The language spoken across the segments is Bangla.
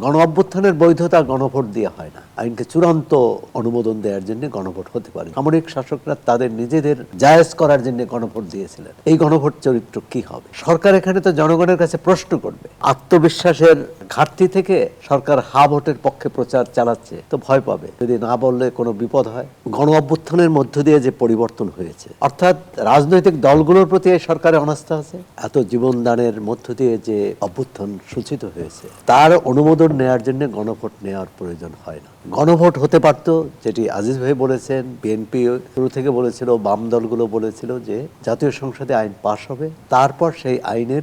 গণ অভ্যুত্থানের বৈধতা গণভোট দিয়ে হয় না। আইনকে চূড়ান্ত অনুমোদন দেওয়ার জন্য গণভোট হতে পারে। সামরিক শাসকরা তাদের নিজেদের জায়েজ করার জন্য গণভোট দিয়েছিলেন। এই গণভোট চরিত্র কি হবে? সরকার এখানে তো জনগণের কাছে প্রশ্ন করবে। আত্মবিশ্বাসের ঘাটতি থেকে সরকার হা ভোটের পক্ষে প্রচার চালাচ্ছে, তো ভয় পাবে যদি না বললে কোনো বিপদ হয়। গণ অভ্যুত্থানের মধ্য দিয়ে যে পরিবর্তন হয়েছে, অর্থাৎ রাজনৈতিক দলগুলোর প্রতি এই সরকারের অনাস্থা আছে। এত জীবনদানের মধ্য দিয়ে যে অভ্যুত্থান সূচিত হয়েছে, তার অনুমোদন নেওয়ার জন্য গণভোট নেওয়ার প্রয়োজন হয় না। গণভোট হতে পারত, যেটি আজিজ ভাই বলেছেন, বিএনপি শুরু থেকে বলেছিল, বাম দলগুলো বলেছিল যে জাতীয় সংসদে আইন পাশ হবে, তারপর সেই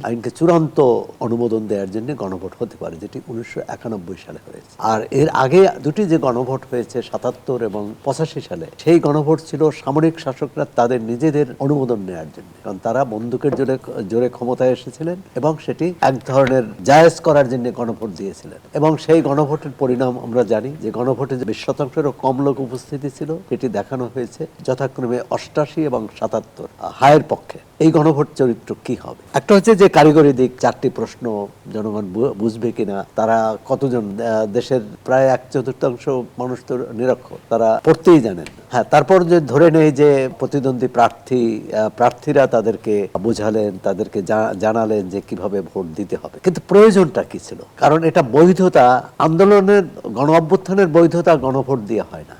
আইনকে চূড়ান্ত অনুমোদন দেওয়ার জন্য গণভোট হতে পারে, যেটি 1991 সালে হয়েছে। আর এর আগে দুটি যে গণভোট হয়েছে 77 এবং 85 সালে, সেই গণভোট ছিল সামরিক শাসকরা তাদের নিজেদের অনুমোদন নেওয়ার জন্য, কারণ তারা বন্দুকের জোরে ক্ষমতায় এসেছিলেন এবং সেটি এক ধরনের জায়েজ করার জন্য গণভোট দিয়েছিলেন। এবং সেই গণভোটের পরিণাম আমরা জানি যে গণভোটে যে 20%-এরও কম লোক উপস্থিতি ছিল, এটি দেখানো হয়েছে যথাক্রমে 88 এবং 77 হায়ের পক্ষে। এই গণভোট চরিত্র কি হবে? একটা হচ্ছে যে কারিগরি দিক, 4টি প্রশ্ন জনগণ বুঝবে কিনা, তারা কতজন, দেশের প্রায় 1/4 মানুষ তো নিরক্ষর, তারা পড়তেই জানেন না। হ্যাঁ, তারপর যে ধরে নেই যে প্রতিদ্বন্দ্বী প্রার্থীরা তাদেরকে বোঝালেন, তাদেরকে জানালেন যে কিভাবে ভোট দিতে হবে, কিন্তু প্রয়োজনটা কি ছিল? কারণ এটা বৈধতা, আন্দোলনের গণ অভ্যুত্থানের বৈধতা গণভোট দিয়ে হয় না।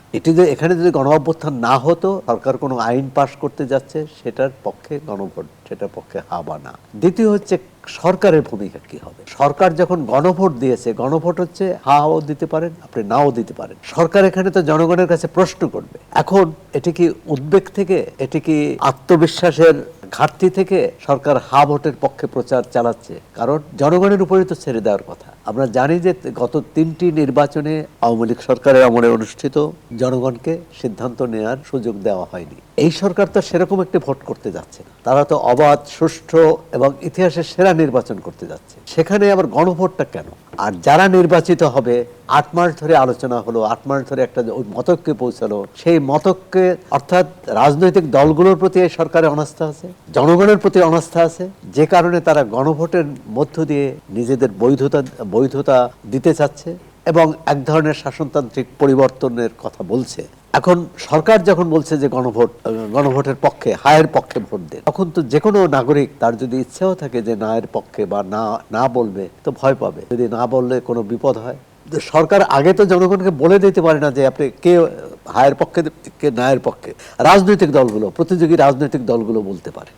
এখানে যদি গণ অভ্যুত্থান না হতো, সরকার কোনো আইন পাশ করতে যাচ্ছে, সেটার পক্ষে গণভোট, সেটার পক্ষে হা বা না। দ্বিতীয় হচ্ছে সরকারের ভূমিকা কি হবে। সরকার যখন গণভোট দিয়েছে, গণভোট হচ্ছে হাও দিতে পারেন, আপনি নাও দিতে পারেন। সরকার এখানে তো জনগণের কাছে প্রশ্ন করবে। এখন এটি কি উদ্বেগ থেকে, এটি কি আত্মবিশ্বাসের ঘাটতি থেকে সরকার হা ভোটের পক্ষে প্রচার চালাচ্ছে? কারণ জনগণের উপরে তো ছেড়ে দেওয়ার কথা। আমরা জানি যে গত 3টি নির্বাচনে আওয়ামী লীগ সরকারের আমলে অনুষ্ঠিত, জনগণকে সিদ্ধান্ত নেওয়ার সুযোগ দেওয়া হয়নি। এই সরকার তো সেরকম একটি ভোট করতে যাচ্ছে না। তারা তো অবাধ, সুষ্ঠু এবং ইতিহাসের সেরা নির্বাচন করতে যাচ্ছে। সেখানে আবার গণভোটটা কেন? আর যারা নির্বাচিত হবে, 8 মাস ধরে আলোচনা হলো, 8 মাস ধরে একটা মতৈক্যে পৌঁছালো, সেই মতৈক্যে, অর্থাৎ রাজনৈতিক দলগুলোর প্রতি এই সরকারের অনাস্থা আছে, জনগণের প্রতি অনাস্থা আছে, যে কারণে তারা গণভোটের মধ্য দিয়ে নিজেদের বৈধতা দিতে চাচ্ছে এবং এক ধরনের শাসনতান্ত্রিক পরিবর্তনের কথা বলছে। এখন সরকার যখন বলছে যে গণভোটের পক্ষে, হায়ের পক্ষে ভোট দেন, তখন তো যে কোনো নাগরিক, তার যদি ইচ্ছাও থাকে যে নায়ের পক্ষে বা না বলবে, তো ভয় পাবে যদি না বললে কোনো বিপদ হয়। সরকার আগে তো জনগণকে বলে দিতে পারে না যে আপনি কে হায়ের পক্ষে, কে নায়ের পক্ষে। রাজনৈতিক দলগুলো, প্রতিযোগী রাজনৈতিক দলগুলো বলতে পারে।